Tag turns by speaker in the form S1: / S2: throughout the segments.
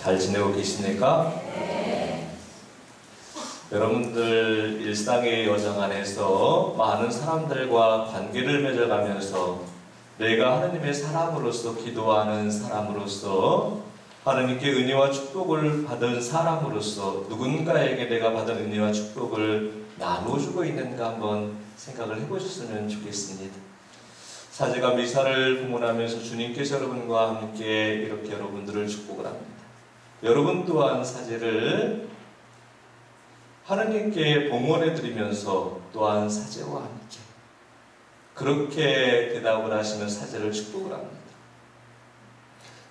S1: 잘 지내고 계십니까? 여러분들 일상의 여정 안에서 많은 사람들과 관계를 맺어가면서 내가 하느님의 사람으로서 기도하는 사람으로서 하느님께 은혜와 축복을 받은 사람으로서 누군가에게 내가 받은 은혜와 축복을 나눠주고 있는가 한번 생각을 해보셨으면 좋겠습니다. 사제가 미사를 봉헌하면서 주님께서 여러분과 함께 이렇게 여러분들을 축복을 합니다. 여러분 또한 사제를 하느님께 봉헌해 드리면서 또한 사제와 함께 그렇게 대답을 하시는 사제를 축복을 합니다.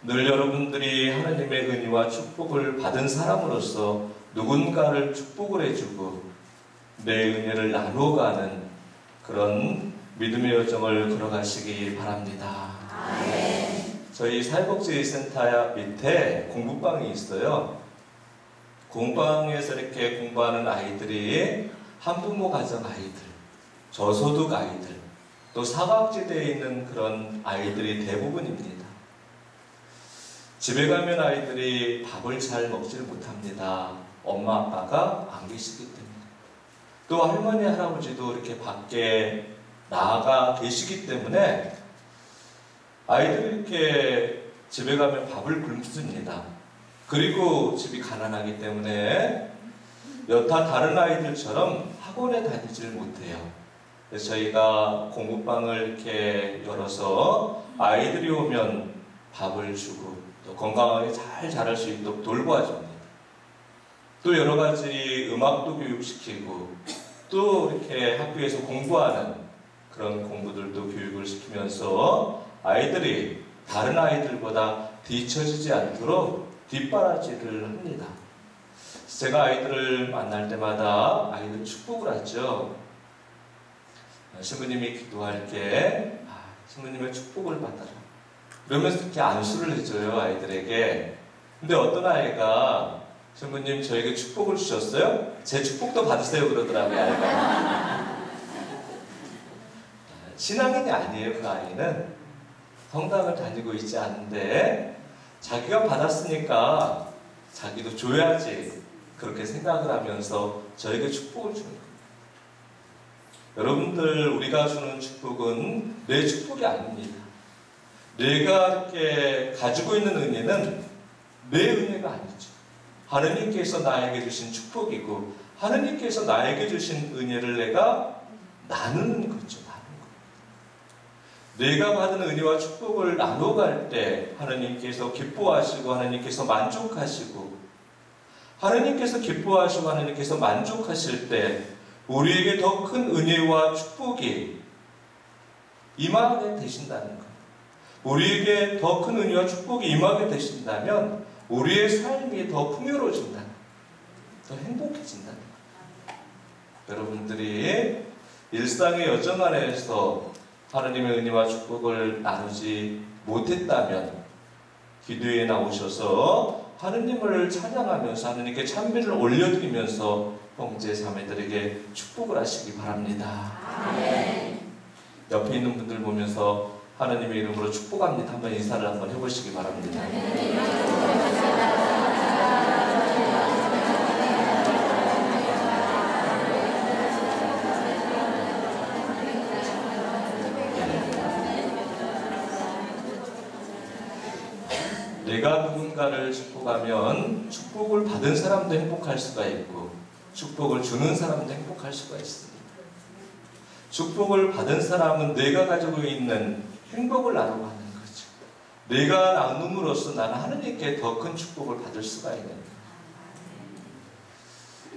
S1: 늘 여러분들이 하느님의 은혜와 축복을 받은 사람으로서 누군가를 축복을 해주고 내 은혜를 나눠가는 그런 믿음의 여정을 걸어가시기 바랍니다. 저희 사회복지센터 밑에 공부방이 있어요. 공부방에서 이렇게 공부하는 아이들이 한부모 가정 아이들, 저소득 아이들, 또 사각지대에 있는 그런 아이들이 대부분입니다. 집에 가면 아이들이 밥을 잘 먹지를 못합니다. 엄마 아빠가 안 계시기 때문에. 또 할머니 할아버지도 이렇게 밖에 나가 계시기 때문에 아이들이 이렇게 집에 가면 밥을 굶습니다. 그리고 집이 가난하기 때문에 여타 다른 아이들처럼 학원에 다니지를 못해요. 그래서 저희가 공부방을 이렇게 열어서 아이들이 오면 밥을 주고 또 건강하게 잘 자랄 수 있도록 돌보아줍니다. 또 여러 가지 음악도 교육시키고 또 이렇게 학교에서 공부하는 그런 공부들도 교육을 시키면서 아이들이 다른 아이들보다 뒤처지지 않도록 뒷바라지를 합니다. 제가 아이들을 만날 때마다 아이들 축복을 하죠. 신부님이 기도할 때 신부님의 축복을 받아라. 그러면서 이렇게 안수를 해줘요, 아이들에게. 근데 어떤 아이가 신부님 저에게 축복을 주셨어요? 제 축복도 받으세요 그러더라고요, 아이가. 신앙인이 아니에요, 그 아이는. 성당을 다니고 있지 않은데 자기가 받았으니까 자기도 줘야지 그렇게 생각을 하면서 저에게 축복을 주는 거예요. 여러분들, 우리가 주는 축복은 내 축복이 아닙니다. 내가 이렇게 가지고 있는 은혜는 내 은혜가 아니죠. 하느님께서 나에게 주신 축복이고 하느님께서 나에게 주신 은혜를 내가 나누는 거죠. 내가 받은 은혜와 축복을 나눠갈 때 하느님께서 기뻐하시고 하느님께서 만족하시고 하느님께서 기뻐하시고 하느님께서 만족하실 때 우리에게 더 큰 은혜와 축복이 임하게 되신다는 것. 우리에게 더 큰 은혜와 축복이 임하게 되신다면 우리의 삶이 더 풍요로워진다는 것, 더 행복해진다는 것. 여러분들이 일상의 여정 안에서 하느님의 은혜와 축복을 나누지 못했다면 기도에 나오셔서 하느님을 찬양하면서 하느님께 찬미를 올려드리면서 형제 자매들에게 축복을 하시기 바랍니다. 아멘. 옆에 있는 분들 보면서 하느님의 이름으로 축복합니다. 한번 인사를 한번 해보시기 바랍니다. 내가 누군가를 축복하면 축복을 받은 사람도 행복할 수가 있고 축복을 주는 사람도 행복할 수가 있습니다. 축복을 받은 사람은 내가 가지고 있는 행복을 나누고 하는 거죠. 내가 나눔으로써 나는 하느님께 더 큰 축복을 받을 수가 있는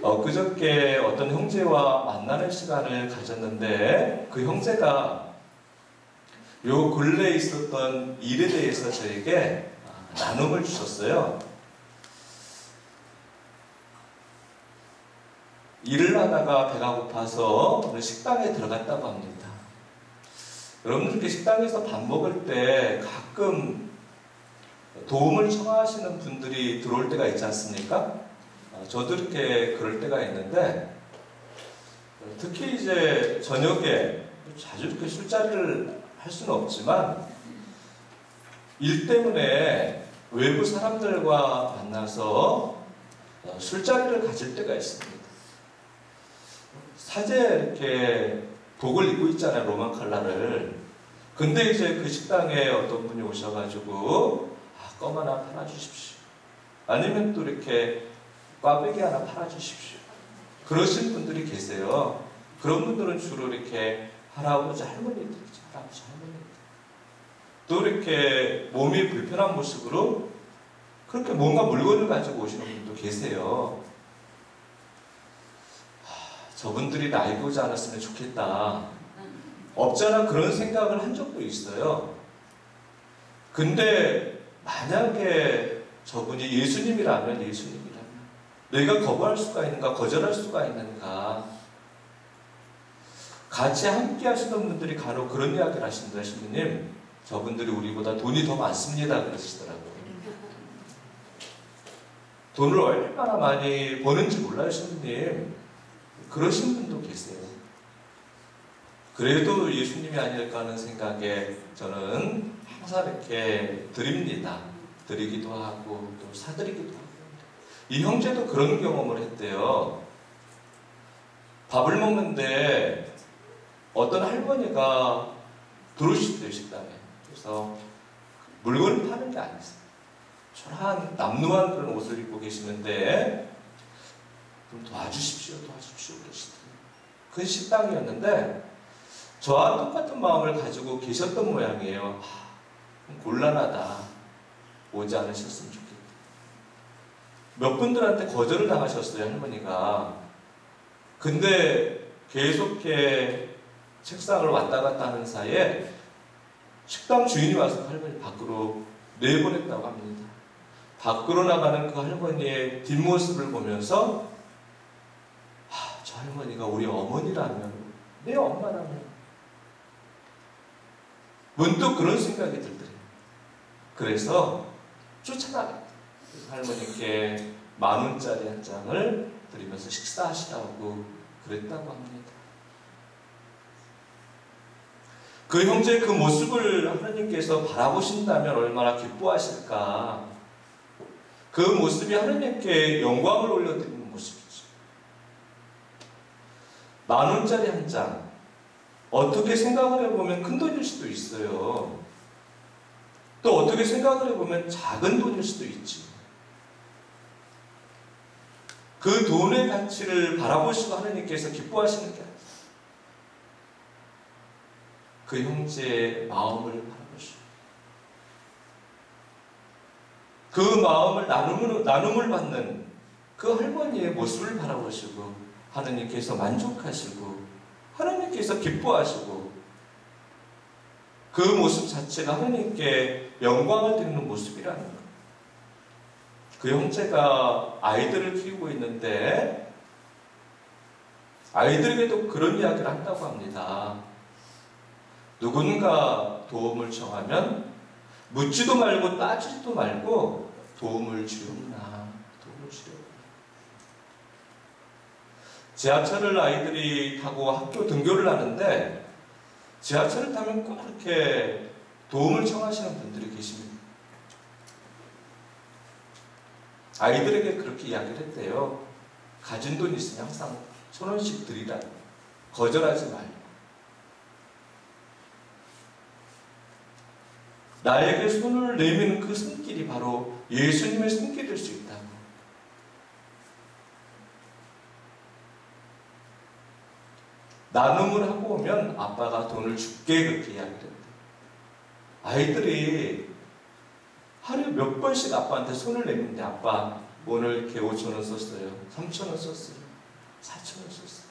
S1: 거예요. 그저께 어떤 형제와 만나는 시간을 가졌는데 그 형제가 요 근래에 있었던 일에 대해서 저에게 나눔을 주셨어요. 일을 하다가 배가 고파서 식당에 들어갔다고 합니다. 여러분들 이렇게 식당에서 밥 먹을 때 가끔 도움을 청하시는 분들이 들어올 때가 있지 않습니까? 저도 이렇게 그럴 때가 있는데 특히 이제 저녁에 자주 이렇게 술자리를 할 수는 없지만 일 때문에 외부 사람들과 만나서 술자리를 가질 때가 있습니다. 사제 이렇게 복을 입고 있잖아요, 로만 칼라를. 근데 이제 그 식당에 어떤 분이 오셔가지고 껌 하나 팔아주십시오. 아니면 또 이렇게 꽈배기 하나 팔아주십시오. 그러신 분들이 계세요. 그런 분들은 주로 이렇게 할아버지 할머니들이죠. 할아버지 할머니들. 또 이렇게 몸이 불편한 모습으로 그렇게 뭔가 물건을 가지고 오시는 분도 계세요. 저분들이 나이 보지 않았으면 좋겠다. 없잖아 그런 생각을 한 적도 있어요. 근데 만약에 저분이 예수님이라면 너희가 거부할 수가 있는가, 거절할 수가 있는가. 같이 함께 하시던 분들이 간혹 그런 이야기를 하신다. 신부님, 저분들이 우리보다 돈이 더 많습니다. 그러시더라고요. 돈을 얼마나 많이 버는지 몰라요, 신부님. 그러신 분도 계세요. 그래도 예수님이 아닐까 하는 생각에 저는 항상 이렇게 드립니다. 드리기도 하고 또 사드리기도 하고. 이 형제도 그런 경험을 했대요. 밥을 먹는데 어떤 할머니가 들어오시대요, 식당에. 그래서 물건을 파는 게 아니었어요. 초라한 남루한 그런 옷을 입고 계시는데 좀 도와주십시오 그러시더라고요. 그 식당이었는데 저와 똑같은 마음을 가지고 계셨던 모양이에요. 곤란하다. 오지 않으셨으면 좋겠다. 몇 분들한테 거절을 당하셨어요, 할머니가. 근데 계속 이렇게 책상을 왔다 갔다 하는 사이에 식당 주인이 와서 할머니 밖으로 내보냈다고 합니다. 밖으로 나가는 그 할머니의 뒷모습을 보면서 저 할머니가 우리 어머니라면, 내 엄마라면 문득 그런 생각이 들더래요. 그래서 쫓아나갔다. 할머니께 10,000원짜리 한 장을 드리면서 식사하시라고 그랬다고 합니다. 그 형제의 그 모습을 하나님께서 바라보신다면 얼마나 기뻐하실까. 그 모습이 하나님께 영광을 올려드리는 모습이죠. 10,000원짜리 한 장. 어떻게 생각을 해보면 큰 돈일 수도 있어요. 또 어떻게 생각을 해보면 작은 돈일 수도 있지. 그 돈의 가치를 바라보시고 하나님께서 기뻐하시는 게 아니에요. 그 형제의 마음을 바라보시고 그 마음을 나눔을 받는 그 할머니의 모습을 바라보시고 하나님께서 만족하시고 하나님께서 기뻐하시고 그 모습 자체가 하나님께 영광을 드리는 모습이라는 것. 그 형제가 아이들을 키우고 있는데 아이들에게도 그런 이야기를 한다고 합니다. 누군가 도움을 청하면 묻지도 말고 따지지도 말고 도움을 주려구나. 도움을 주려구나. 지하철을 아이들이 타고 학교 등교를 하는데 지하철을 타면 꼭 그렇게 도움을 청하시는 분들이 계십니다. 아이들에게 그렇게 이야기를 했대요. 가진 돈 있으면 항상 1,000원씩 드리라. 거절하지 말고. 나에게 손을 내미는 그 손길이 바로 예수님의 손길일 수 있다고. 나눔을 하고 오면 아빠가 돈을 줄게 그렇게 이야기를 했대요. 아이들이 하루에 몇 번씩 아빠한테 손을 내밀는데 아빠 오늘 이렇게 5,000원 썼어요. 3,000원 썼어요. 4,000원 썼어요.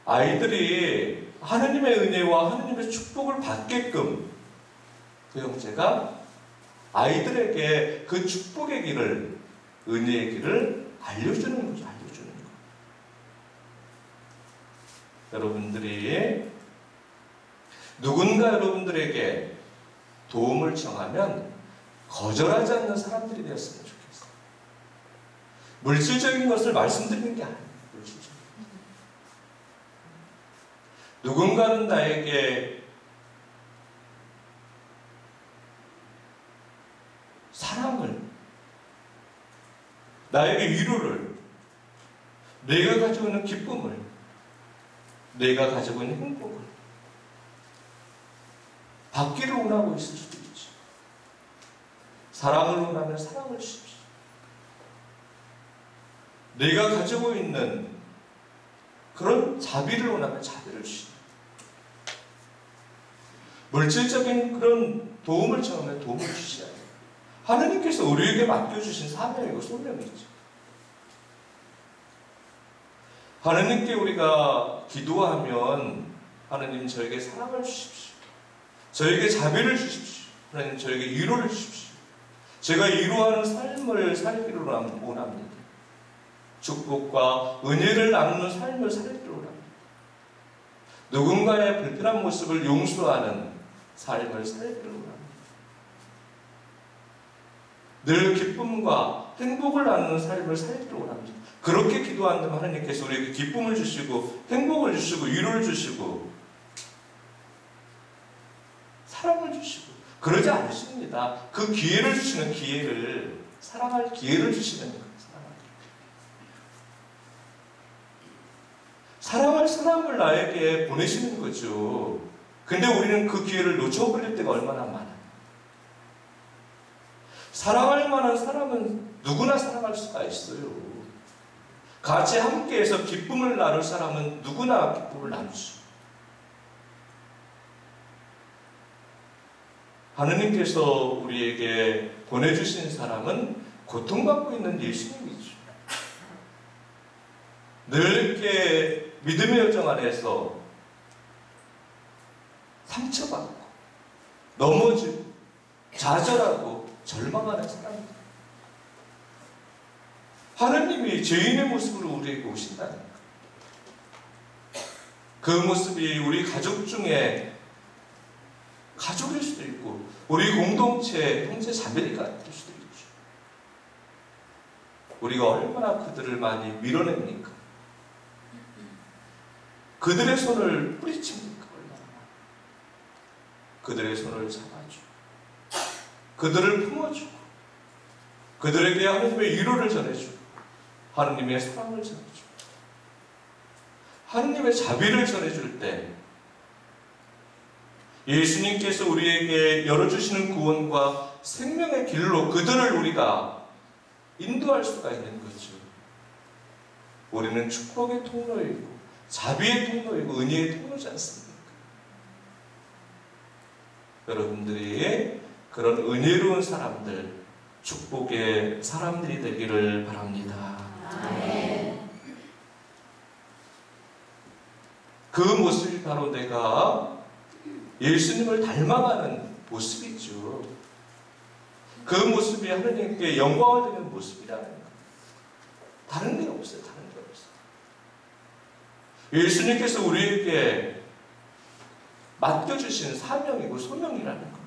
S1: 아이들이 하나님의 은혜와 하나님의 축복을 받게끔 그 형제가 아이들에게 그 축복의 길을, 은혜의 길을 알려주는 거죠. 알려주는 거. 여러분들이 누군가 여러분들에게 도움을 청하면 거절하지 않는 사람들이 되었으면 좋겠어요. 물질적인 것을 말씀드리는 게 아니에요. 물질적인. 누군가는 나에게 사랑을, 나에게 위로를, 내가 가지고 있는 기쁨을, 내가 가지고 있는 행복을 받기를 원하고 있을 수도 있지. 사랑을 원하면 사랑을 주십시오. 내가 가지고 있는 그런 자비를 원하면 자비를 주십시오. 물질적인 그런 도움을 청하면 도움을 주셔야 돼요. 하느님께서 우리에게 맡겨주신 사명이고 소명이죠. 하느님께 우리가 기도하면 하느님 저에게 사랑을 주십시오. 저에게 자비를 주십시오. 하나님 저에게 위로를 주십시오. 제가 위로하는 삶을 살기를 원합니다. 축복과 은혜를 나누는 삶을 살기를 원합니다. 누군가의 불편한 모습을 용서하는 삶을 살기를 원합니다. 늘 기쁨과 행복을 나누는 삶을 살기를 원합니다. 그렇게 기도한다면 하나님께서 우리에게 기쁨을 주시고 행복을 주시고 위로를 주시고 사랑을 주시고 그러지 않으십니다. 그 기회를 주시는 기회를 사랑할 기회를 주시는 거예요. 사랑할 사람을 나에게 보내시는 거죠. 근데 우리는 그 기회를 놓쳐버릴 때가 얼마나 많아요. 사랑할 만한 사람은 누구나 사랑할 수가 있어요. 같이 함께해서 기쁨을 나눌 사람은 누구나 기쁨을 나누죠. 하느님께서 우리에게 보내주신 사람은 고통받고 있는 예수님이죠. 늘 이렇게 믿음의 여정 안에서 상처받고 넘어지고 좌절하고 절망하는 사람입니다. 하느님이 죄인의 모습으로 우리에게 오신다니까. 그 모습이 우리 가족 중에 가족일 수도 있고 우리 공동체 형제 자매가 될 수도 있죠. 우리가 얼마나 그들을 많이 밀어냅니까? 그들의 손을 뿌리칩니까? 얼마나 그들의 손을 잡아주고 그들을 품어주고 그들에게 하느님의 위로를 전해주고 하느님의 사랑을 전해주고 하느님의 자비를 전해줄 때 예수님께서 우리에게 열어주시는 구원과 생명의 길로 그들을 우리가 인도할 수가 있는 거죠. 우리는 축복의 통로이고 자비의 통로이고 은혜의 통로지 않습니까? 여러분들이 그런 은혜로운 사람들, 축복의 사람들이 되기를 바랍니다. 아멘. 그 모습이 바로 내가 예수님을 닮아가는 모습이죠. 그 모습이 하느님께 영광을 드리는 모습이라는 것. 다른 데 없어요. 다른 데 없어요. 예수님께서 우리에게 맡겨주신 사명이고 소명이라는 겁니다.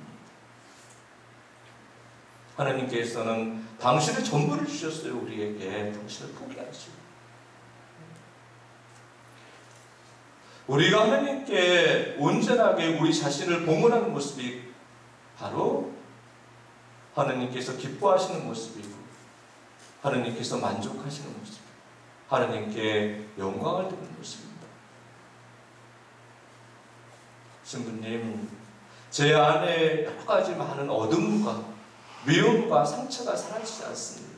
S1: 하나님께서는 당신의 전부를 주셨어요. 우리에게 당신을 포기하시고 우리가 하나님께 온전하게 우리 자신을 봉헌하는 모습이 바로 하나님께서 기뻐하시는 모습이고 하나님께서 만족하시는 모습, 하나님께 영광을 드리는 모습입니다. 신부님, 제 안에 여러 가지 많은 어둠과 미움과 상처가 사라지지 않습니다.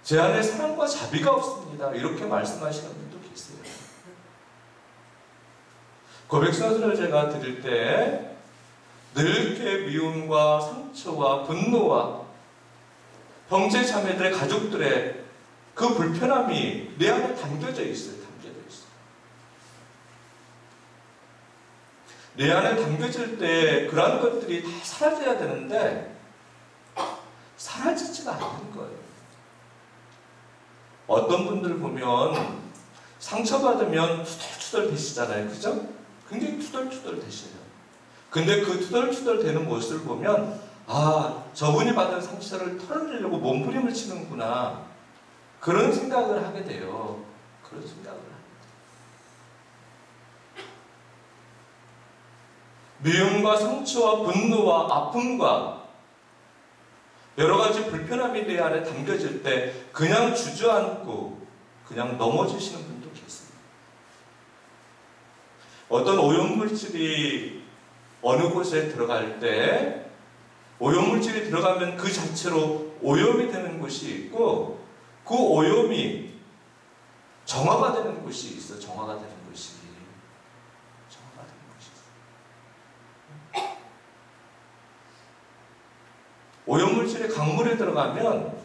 S1: 제 안에 사랑과 자비가 없습니다. 이렇게 말씀하시는 분도 계세요. 고백선언을 제가 드릴 때 늘 이렇게 미움과 상처와 분노와 형제 자매들의 가족들의 그 불편함이 내 안에 담겨져 있어요. 내 안에 담겨질 때 그런 것들이 다 사라져야 되는데 사라지지가 않는 거예요. 어떤 분들 보면 상처받으면 투덜투덜 되시잖아요. 그죠? 굉장히 투덜투덜 되셔요. 근데 그 투덜투덜 되는 모습을 보면 아, 저분이 받은 상처를 털어내려고 몸부림을 치는구나. 그런 생각을 하게 돼요. 그런 생각을 합니다. 미움과 상처와 분노와 아픔과 여러 가지 불편함이 내 안에 담겨질 때 그냥 주저앉고 그냥 넘어지시는 분도 계세요. 어떤 오염물질이 어느 곳에 들어갈 때 오염물질이 들어가면 그 자체로 오염이 되는 곳이 있고 그 오염이 정화가 되는 곳이 있어. 정화가 되는 곳이. 정화가 되는 곳이 있어. 오염물질이 강물에 들어가면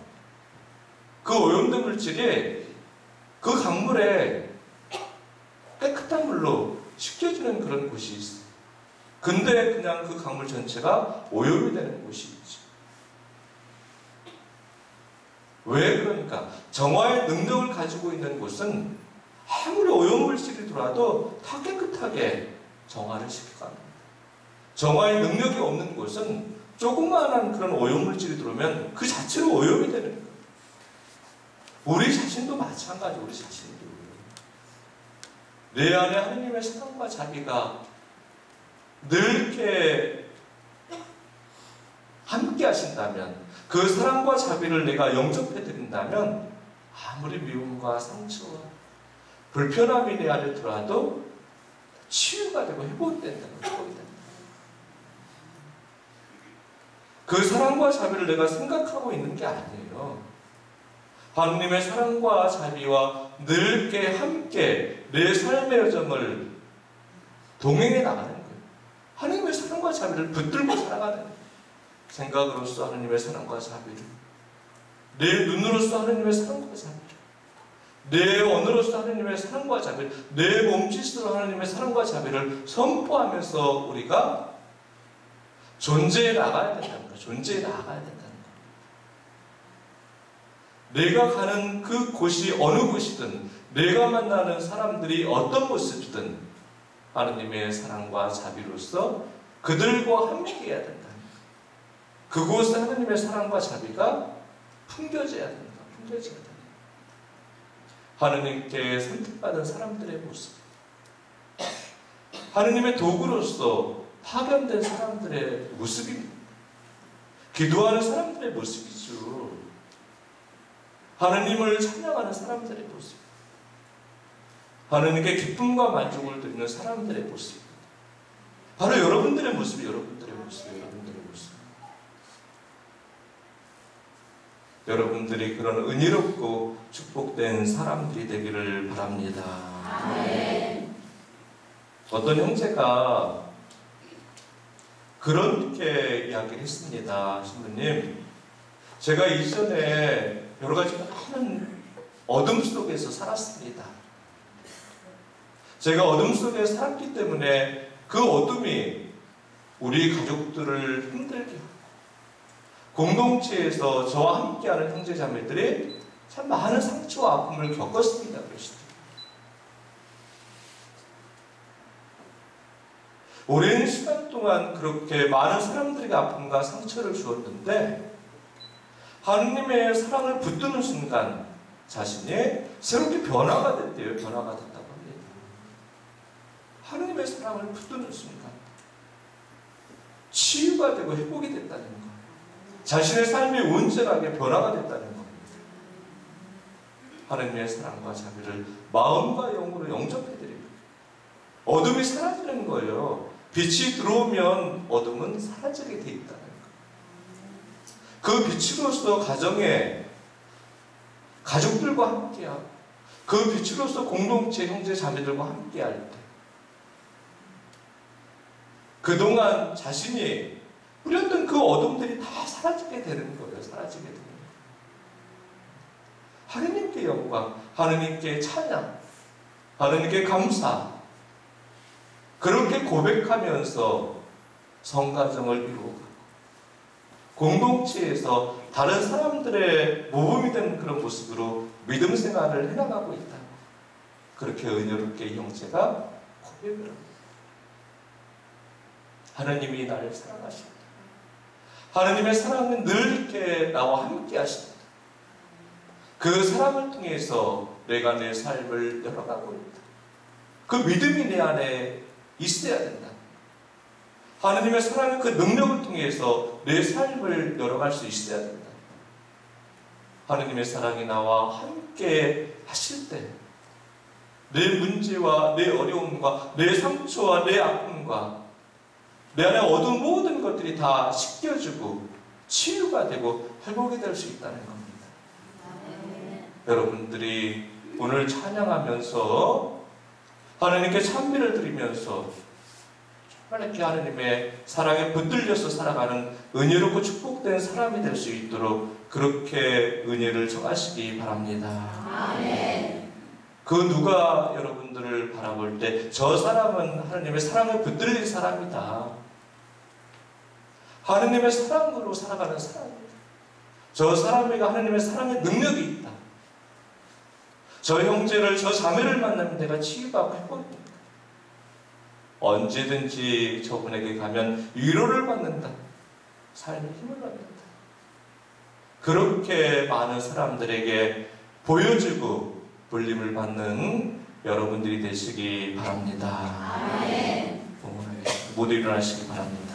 S1: 그 오염된 물질이 그 강물에 깨끗한 물로 씻겨주는 그런 곳이 있어. 근데 그냥 그 강물 전체가 오염이 되는 곳이 있죠. 왜 그러니까? 정화의 능력을 가지고 있는 곳은 아무리 오염물질이 들어와도 다 깨끗하게 정화를 시켜갑니다. 정화의 능력이 없는 곳은 조그마한 그런 오염물질이 들어오면 그 자체로 오염이 되는 거예요. 우리 자신도 마찬가지. 우리 자신도 내 안에 하나님의 사랑과 자비가 늘 이렇게 함께 하신다면, 그 사랑과 자비를 내가 영접해 드린다면 아무리 미움과 상처와 불편함이 내 안에 들어와도 치유가 되고 회복이 된다는 거예요. 그 사랑과 자비를 내가 생각하고 있는 게 아니에요. 하나님의 사랑과 자비와 늘 함께 내 삶의 여정을 동행해 나가는 거예요. 하나님의 사랑과 자비를 붙들고 살아가는 거예요. 생각으로서 하나님의 사랑과 자비를, 내 눈으로서 하나님의 사랑과 자비를, 내 언어로서 하나님의 사랑과 자비를, 내 몸짓으로 하나님의 사랑과 자비를 선포하면서 우리가 존재해 나가야 된다는 거예요. 존재해 나가야 된다는 거예요. 내가 가는 그 곳이 어느 곳이든, 내가 만나는 사람들이 어떤 모습이든 하나님의 사랑과 자비로서 그들과 함께 해야 된다. 그곳에 하나님의 사랑과 자비가 풍겨져야 된다. 풍겨져야 된다. 하나님께 선택받은 사람들의 모습, 하나님의 도구로서 파견된 사람들의 모습입니다. 기도하는 사람들의 모습이죠. 하나님을 찬양하는 사람들의 모습, 하나님께 기쁨과 만족을 드리는 사람들의 모습, 바로 여러분들의 모습이 여러분들의 모습. 여러분들이 그런 은혜롭고 축복된 사람들이 되기를 바랍니다. 아멘. 어떤 형제가 그렇게 이야기를 했습니다. 신부님, 제가 이전에 여러 가지 많은 어둠 속에서 살았습니다. 제가 어둠 속에 살았기 때문에 그 어둠이 우리 가족들을 힘들게 하고, 공동체에서 저와 함께하는 형제자매들이 참 많은 상처와 아픔을 겪었습니다. 그러시더라고요. 오랜 시간 동안 그렇게 많은 사람들에게 아픔과 상처를 주었는데 하느님의 사랑을 붙드는 순간 자신이 새롭게 변화가 됐대요. 변화가 됐다고 합니다. 하느님의 사랑을 붙드는 순간 치유가 되고 회복이 됐다는 것, 자신의 삶이 온전하게 변화가 됐다는 겁니다. 하나님의 사랑과 자비를 마음과 영으로 영접해드립니다. 어둠이 사라지는 거예요. 빛이 들어오면 어둠은 사라지게 돼 있다는 거예요. 그 빛으로서 가정에 가족들과 함께하고, 그 빛으로서 공동체 형제 자매들과 함께할 때 그동안 자신이 뿌렸던 그 어둠들이 다 사라지게 되는 거예요. 사라지게 되는 거예요. 하느님께 영광, 하느님께 찬양, 하느님께 감사, 그렇게 고백하면서 성가정을 이루어가고 공동체에서 다른 사람들의 모범이 되는 그런 모습으로 믿음 생활을 해나가고 있다. 그렇게 은혜롭게 이 형제가 고백을 합니다. 하나님이 나를 사랑하십니다. 하나님의 사랑은 늘 이렇게 나와 함께 하십니다. 그 사랑을 통해서 내가 내 삶을 열어가고 있다. 그 믿음이 내 안에 있어야 된다. 하느님의 사랑의 그 능력을 통해서 내 삶을 열어갈 수 있어야 된다. 하느님의 사랑이 나와 함께 하실 때 내 문제와 내 어려움과 내 상처와 내 아픔과 내 안에 어두운 모든 것들이 다 씻겨지고 치유가 되고 회복이 될 수 있다는 겁니다. 여러분들이 오늘 찬양하면서 하나님께 찬미를 드리면서 정말 이렇게 하나님의 사랑에 붙들려서 살아가는 은혜롭고 축복된 사람이 될 수 있도록 그렇게 은혜를 청하시기 바랍니다. 아멘. 그 누가 여러분들을 바라볼 때 저 사람은 하나님의 사랑에 붙들린 사람이다. 하나님의 사랑으로 살아가는 사람이다. 저 사람에게 하나님의 사랑의 능력이 있다. 저 형제를, 저 자매를 만나면 내가 치유받고 회복된다. 언제든지 저분에게 가면 위로를 받는다. 삶의 힘을 받는다. 그렇게 많은 사람들에게 보여주고 불림을 받는 여러분들이 되시기 바랍니다. 아멘. 모두 일어나시기 바랍니다.